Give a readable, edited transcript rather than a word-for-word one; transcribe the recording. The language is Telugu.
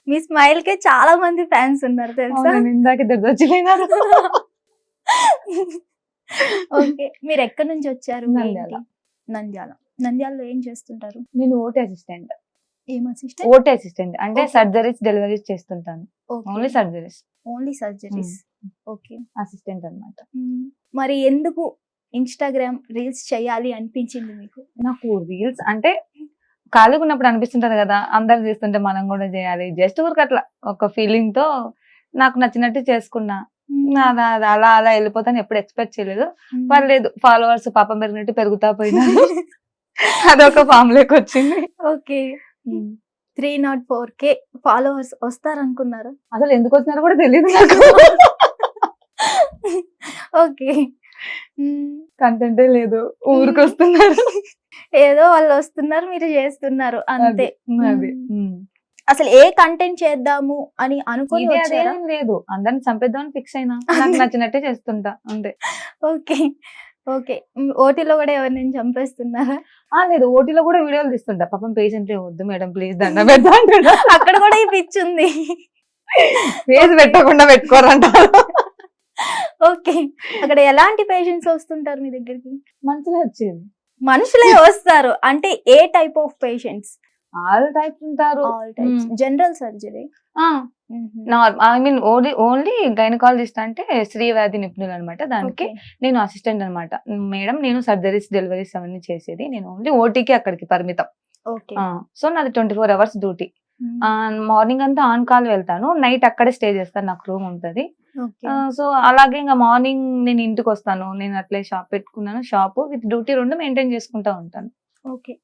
మీ స్మైల్ కే చాలా మంది ఫ్యాన్స్ ఉన్నారు తెలుసా? అవునండి, ఇందాక ఇద్దరు వచ్చిపోయినారు. ఓకే. మీరు ఎక్కడి నుంచి వచ్చారు? నంద్యాల. ఏంటి? నంద్యాల. నంద్యాలలో ఏం చేస్తుంటారు? నేను ఓటీ అసిస్టెంట్. ఏం అసిస్టెంట్? ఓటీ అసిస్టెంట్ అంటే Okay. సర్జరీస్, డెలివరీస్ చేస్తుంటాను. Okay. Only surgeries. Only surgeries. Okay. Assistant అన్నమాట. మరి ఎందుకు ఇన్‌స్టాగ్రామ్ రీల్స్ చేయాలి అనిపించింది మీకు? నాకు రీల్స్ అంటే ఖాళీగా ఉన్నప్పుడు అనిపిస్తుంటది కదా, అందరు చేస్తుంటే మనం కూడా చేయాలి. జస్ట్ ఊరికి అట్లా ఒక ఫీలింగ్ తో నాకు నచ్చినట్టు చేసుకున్నా. అది అది అలా అలా వెళ్ళిపోతాను, ఎప్పుడు ఎక్స్పెక్ట్ చేయలేదు. పర్లేదు, ఫాలోవర్స్ పాపం పెరిగినట్టు పెరుగుతా పోయినారు. అదొక ఫామ్ లోకి వచ్చింది. ఓకే. 304K ఫాలోవర్స్ వస్తారనుకున్నారా? అసలు ఎందుకు వచ్చినారో కూడా తెలియదు నాకు. ఓకే. కంటెంటే లేదు, ఊరికి వస్తున్నారు. ఏదో వాళ్ళు వస్తున్నారు, మీరు చేస్తున్నారు అంతే. అది అసలు ఏ కంటెంట్ చేద్దాము అని అనుకుని ఇది వచ్చారా? అదేం లేదు, అందరిని చంపేద్దామని ఫిక్స్ అయినా. నాకు నచ్చినట్టే చేస్తుంటా అంతే. ఓకే. ఓకే. ఓటీలో కూడా ఎవరినైనా చంపేస్తున్నారా? లేదు, ఓటీలో కూడా వీడియోలు తీస్తుంటా. పాపం పేషెంట్లే, వద్దు మేడం ప్లీజ్ దండ పెడతా అంటుంటా. అక్కడ కూడా ఈ పిచ్చి ఉంది. ఫేస్ పెట్టకుండా పెట్టుకోరంటారు. ఓకే. అక్కడ ఎలాంటి పేషెంట్స్ వస్తుంటారు మీ దగ్గరికి? మనసులో వచ్చేది మనుషులే వస్తారు అంటే ఏ type of patients? All types ఉంటారు. All types. General surgery. I mean only gynaecologist అంటే స్త్రీ వ్యాధి నిపుణులు అనమాట. దానికి నేను అసిస్టెంట్ అనమాట. మేడం నేను సర్జరీస్, డెలివరీస్ అవన్నీ చేసేది. నేను ఓన్లీ ఓటీకి అక్కడికి పరిమితం. ఓకే. సో నాది 24 hours డ్యూటీ. మార్నింగ్ అంతా ఆన్ కాల్ వెళ్తాను, నైట్ అక్కడే స్టే చేస్తాను, నాకు రూమ్ ఉంటది. ఓకే. సో అలాగే ఇంకా మార్నింగ్ నేను ఇంటికి వస్తాను. నేను అట్లే షాప్ పెట్టుకున్నాను, షాప్ విత్ డ్యూటీ 2 మెయింటైన్ చేసుకుంటా ఉంటాను. ఓకే.